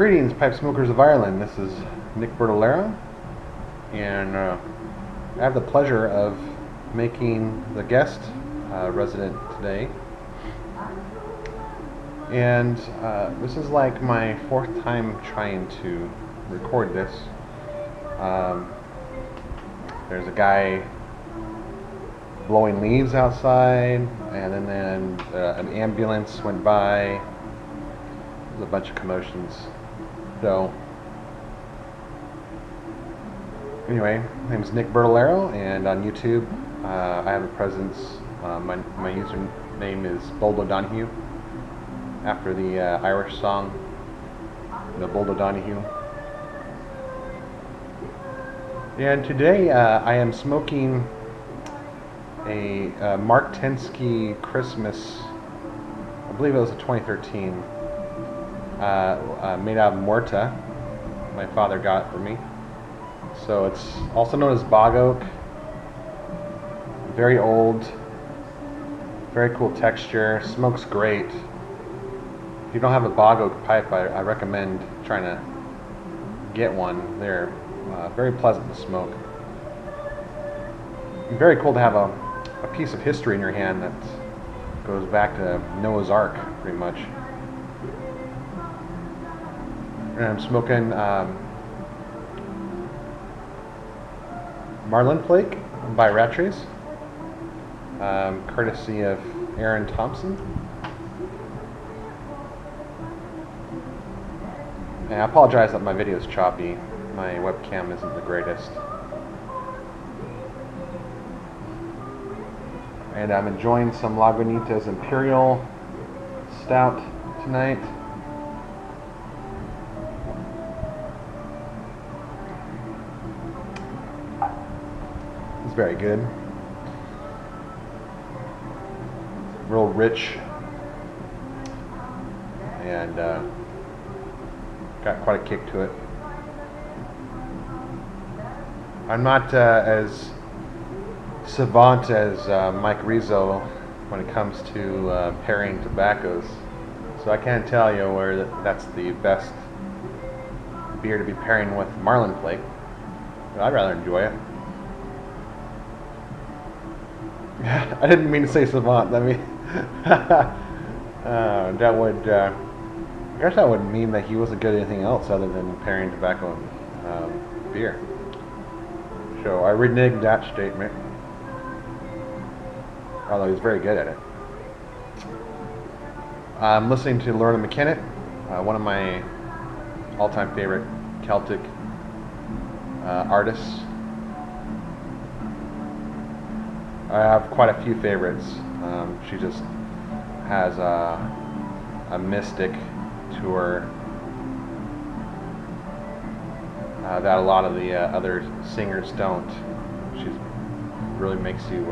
Greetings, pipe smokers of Ireland. This is Nick Bertolero, and I have the pleasure of making the guest resident today. And this is like my fourth time trying to record this. There's a guy blowing leaves outside, and then an ambulance went by. There's a bunch of commotions. So, anyway, my name is Nick Bertolero, and on YouTube I have a presence. My username is Bold O'Donoghue, after the Irish song, the Bold O'Donoghue. And today I am smoking a Mark Tensky Christmas, I believe it was a 2013, made out of Morta. My father got it for me. So it's also known as bog oak. Very old, very cool texture, smokes great. If you don't have a bog oak pipe, I recommend trying to get one. They're very pleasant to smoke. Very cool to have a piece of history in your hand that goes back to Noah's Ark, pretty much. And I'm smoking Marlin Flake by Rattries, courtesy of Aaron Thompson. And I apologize that my video is choppy. My webcam isn't the greatest. And I'm enjoying some Lagunitas Imperial Stout tonight. It's very good. Real rich. And got quite a kick to it. I'm not as savant as Mike Rizzo when it comes to pairing tobaccos, so I can't tell you where that's the best beer to be pairing with Marlin Flake, but I'd rather enjoy it. I didn't mean to say savant. I mean, that would, I guess that would mean that he wasn't good at anything else other than pairing tobacco and beer. So I renege that statement, although he's very good at it. I'm listening to Lorna McKennitt, one of my all-time favorite Celtic artists. I have quite a few favorites. She just has a mystic to her that a lot of the other singers don't. She really makes you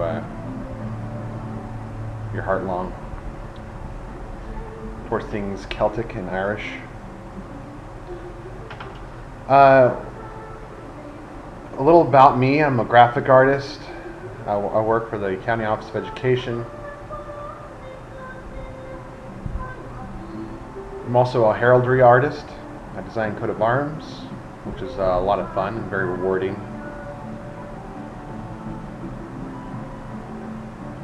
your heart long towards things Celtic and Irish. A little about me: I'm a graphic artist. I work for the County Office of Education. I'm also a heraldry artist. I design coat of arms, which is a lot of fun and very rewarding.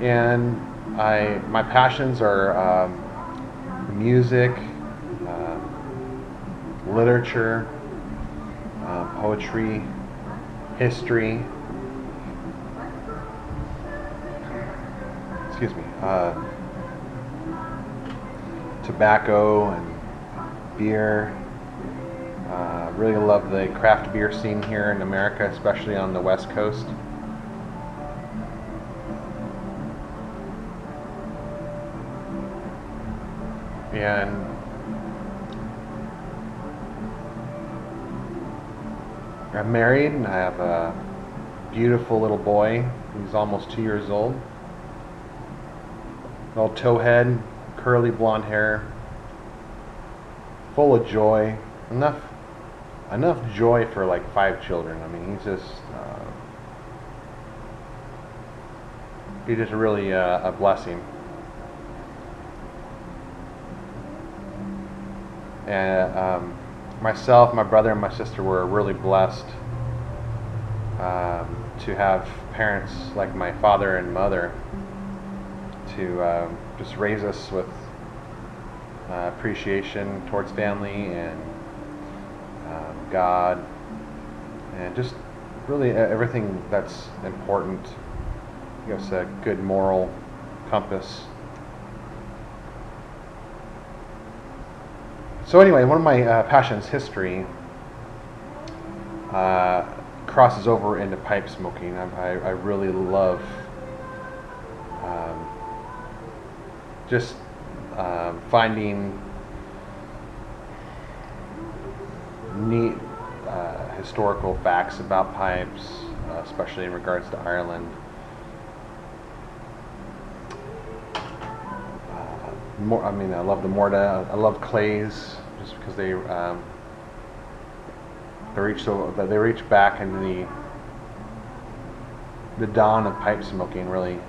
And my passions are music, literature, poetry, history. Excuse me. Tobacco and beer. Really love the craft beer scene here in America, especially on the West Coast. And I'm married, and I have a beautiful little boy. He's almost 2 years old. Little towhead, curly blonde hair, full of joy. Enough joy for like 5 children. I mean, he's just really a blessing. And myself, my brother, and my sister were really blessed to have parents like my father and mother to just raise us with appreciation towards family and God, and just really everything that's important. Give us a good moral compass. So anyway, one of my passions, history, crosses over into pipe smoking. I really love just finding neat historical facts about pipes, especially in regards to Ireland. I love the Morta. I love clays, just because they reach back into the dawn of pipe smoking, really.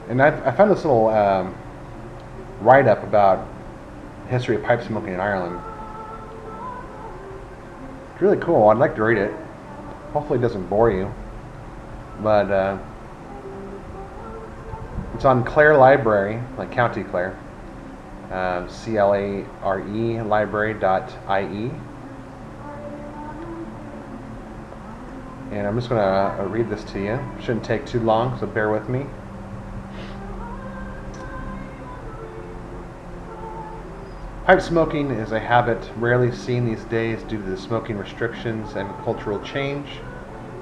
And I found this little write-up about the history of pipe smoking in Ireland. It's really cool. I'd like to read it. Hopefully it doesn't bore you. But it's on Clare Library, like County Clare, CLARE library.ie. And I'm just going to read this to you. Shouldn't take too long, so bear with me. Pipe smoking is a habit rarely seen these days due to the smoking restrictions and cultural change,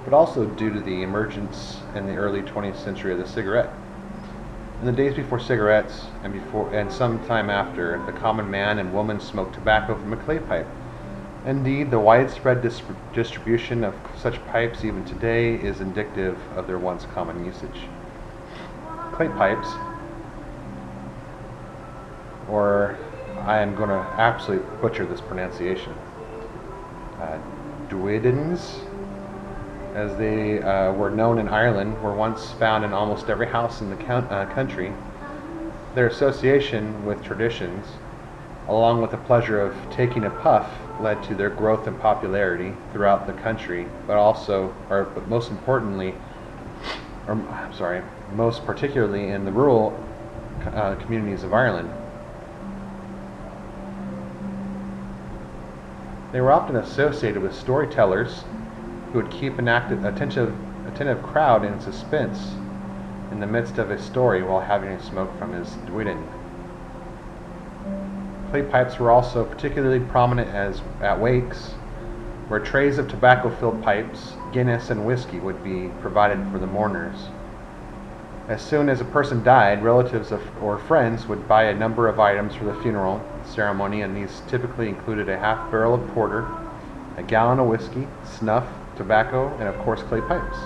but also due to the emergence in the early 20th century of the cigarette. In the days before cigarettes and some time after, the common man and woman smoked tobacco from a clay pipe. Indeed, the widespread distribution of such pipes even today is indicative of their once common usage. Clay pipes, or I am going to absolutely butcher this pronunciation, Druidans, as they were known in Ireland, were once found in almost every house in the country. Their association with traditions, along with the pleasure of taking a puff, led to their growth and popularity throughout the country, but most particularly in the rural communities of Ireland. They were often associated with storytellers who would keep an attentive crowd in suspense in the midst of a story while having a smoke from his Druidan. Clay pipes were also particularly prominent at wakes, where trays of tobacco-filled pipes, Guinness, and whiskey would be provided for the mourners. As soon as a person died, relatives or friends would buy a number of items for the funeral ceremony, and these typically included a half barrel of porter, a gallon of whiskey, snuff, tobacco, and of course clay pipes.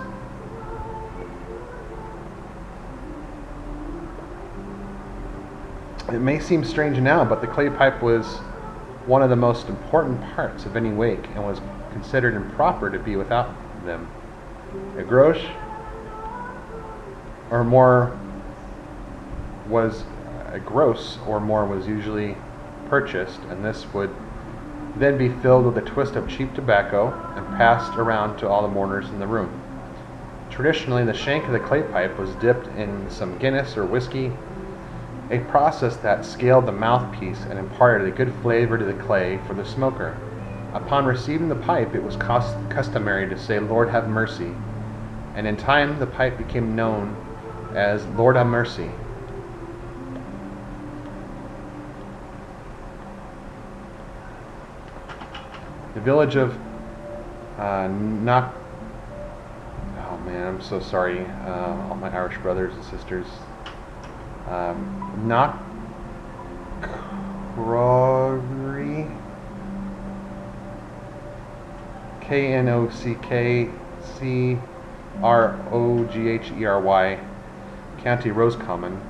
It may seem strange now, but the clay pipe was one of the most important parts of any wake and was considered improper to be without them. A grosh or more was usually purchased, and this would then be filled with a twist of cheap tobacco and passed around to all the mourners in the room. Traditionally, the shank of the clay pipe was dipped in some Guinness or whiskey, a process that scaled the mouthpiece and imparted a good flavor to the clay for the smoker. Upon receiving the pipe, it was customary to say, "Lord have mercy," and in time the pipe became known as Lord have mercy. The village of I'm so sorry, all my Irish brothers and sisters. Knockcrogery, Knockcrogery, County Roscommon,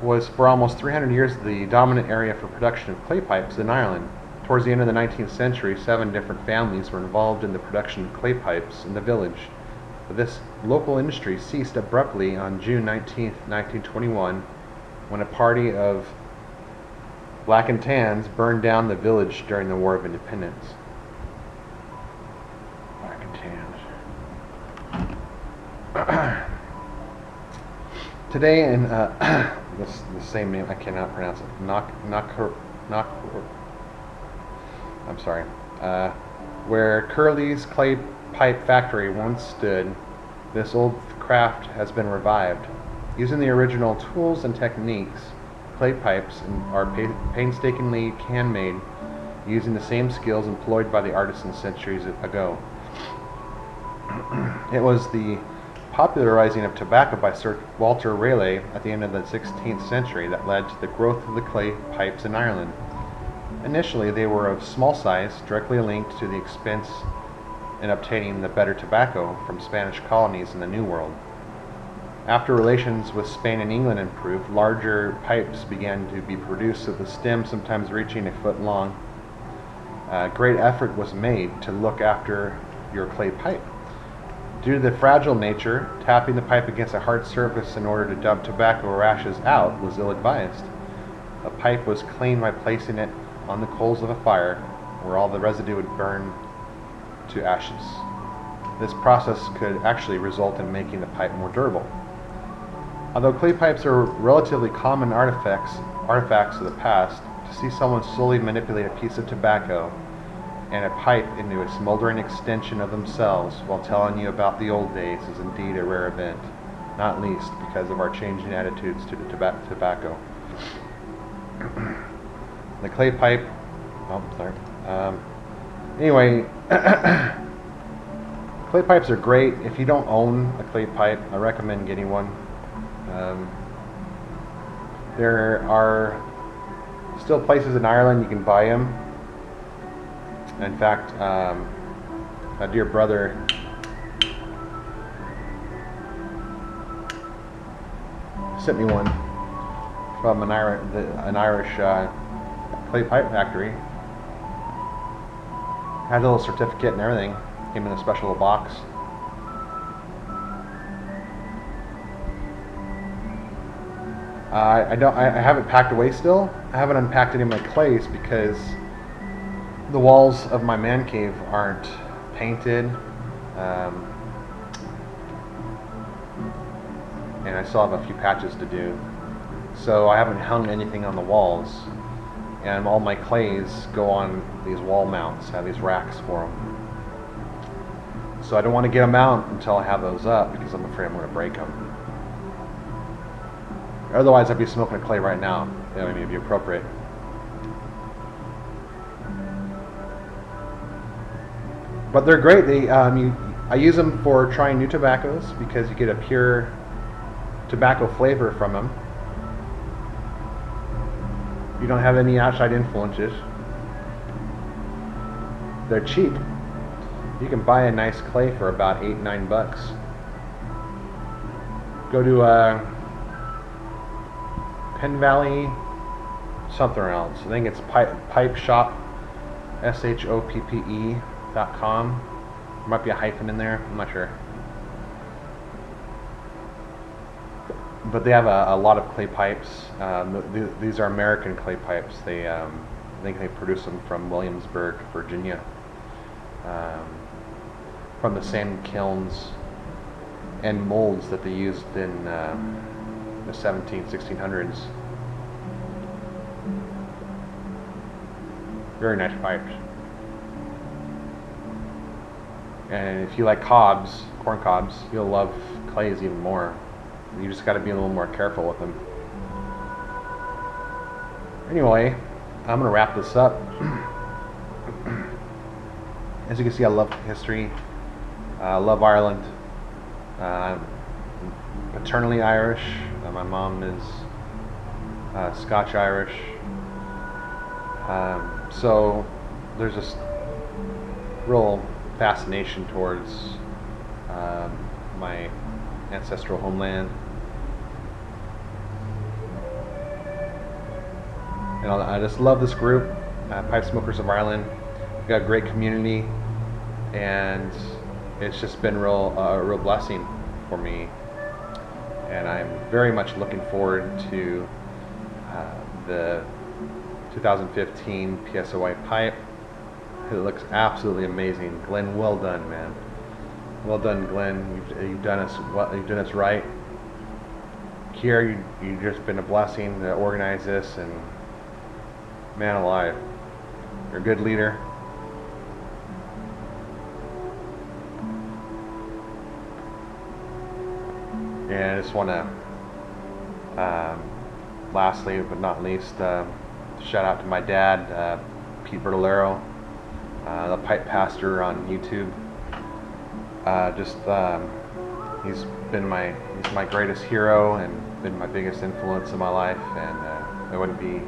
was for almost 300 years the dominant area for production of clay pipes in Ireland. Towards the end of the 19th century, 7 different families were involved in the production of clay pipes in the village. But this local industry ceased abruptly on June 19, 1921, when a party of black and tans burned down the village during the War of Independence. Black and tans. Today in the same name, I cannot pronounce it. I'm sorry. Where Curley's clay pipe factory once stood, this old craft has been revived. Using the original tools and techniques, clay pipes are painstakingly hand-made, using the same skills employed by the artisans centuries ago. It was the popularizing of tobacco by Sir Walter Raleigh at the end of the 16th century that led to the growth of the clay pipes in Ireland. Initially, they were of small size, directly linked to the expense in obtaining the better tobacco from Spanish colonies in the New World. After relations with Spain and England improved, larger pipes began to be produced, with the stem sometimes reaching a foot long. Great effort was made to look after your clay pipe. Due to the fragile nature, tapping the pipe against a hard surface in order to dump tobacco or ashes out was ill-advised. A pipe was cleaned by placing it on the coals of a fire, where all the residue would burn to ashes. This process could actually result in making the pipe more durable. Although clay pipes are relatively common artifacts of the past, to see someone slowly manipulate a piece of tobacco and a pipe into a smoldering extension of themselves while telling you about the old days is indeed a rare event, not least because of our changing attitudes to the tobacco. The clay pipe, anyway, clay pipes are great. If you don't own a clay pipe, I recommend getting one. There are still places in Ireland you can buy them. In fact, a dear brother sent me one from an Irish clay pipe factory. Had a little certificate and everything. Came in a special box. I haven't packed away still. I haven't unpacked any of my clays because the walls of my man cave aren't painted, and I still have a few patches to do. So I haven't hung anything on the walls, and all my clays go on these wall mounts. I have these racks for them. So I don't want to get them out until I have those up because I'm afraid I'm going to break them. Otherwise, I'd be smoking a clay right now. That would be appropriate. But they're great. I use them for trying new tobaccos because you get a pure tobacco flavor from them. You don't have any outside influences. They're cheap. You can buy a nice clay for about $8-9. Go to Penn Valley, something else. I think it's Pipe Shop, SHOPPE.com. There might be a hyphen in there. I'm not sure. But they have a lot of clay pipes. These are American clay pipes. I think they produce them from Williamsburg, Virginia, from the same kilns and molds that they used in the 1600s. Very nice pipes. And if you like cobs, corn cobs, you'll love clays even more. You just got to be a little more careful with them. Anyway, I'm going to wrap this up. As you can see, I love history. I love Ireland. I'm paternally Irish. My mom is Scotch-Irish. So there's this real fascination towards my ancestral homeland. And I just love this group, Pipe Smokers of Ireland. We've got a great community, and it's just been a real blessing for me. And I'm very much looking forward to the 2015 PSOI pipe. It looks absolutely amazing. Glenn, well done, man. Well done, Glenn. You've done us well. You've done us right. Kier, you've just been a blessing to organize this, and man alive, you're a good leader. And I just want to, lastly but not least, shout out to my dad, Pete Bertolero, the pipe pastor on YouTube. He's my greatest hero and been my biggest influence in my life, and I wouldn't be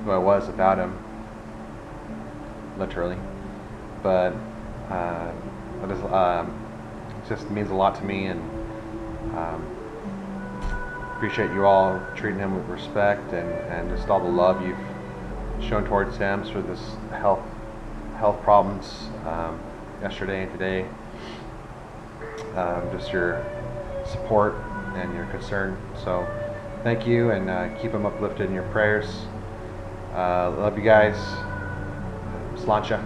who I was without him, literally. But it just means a lot to me, and appreciate you all treating him with respect, and just all the love you've shown towards him through this health problems yesterday and today. Just your support and your concern. So thank you, and keep him uplifted in your prayers. Love you guys. Sláinte.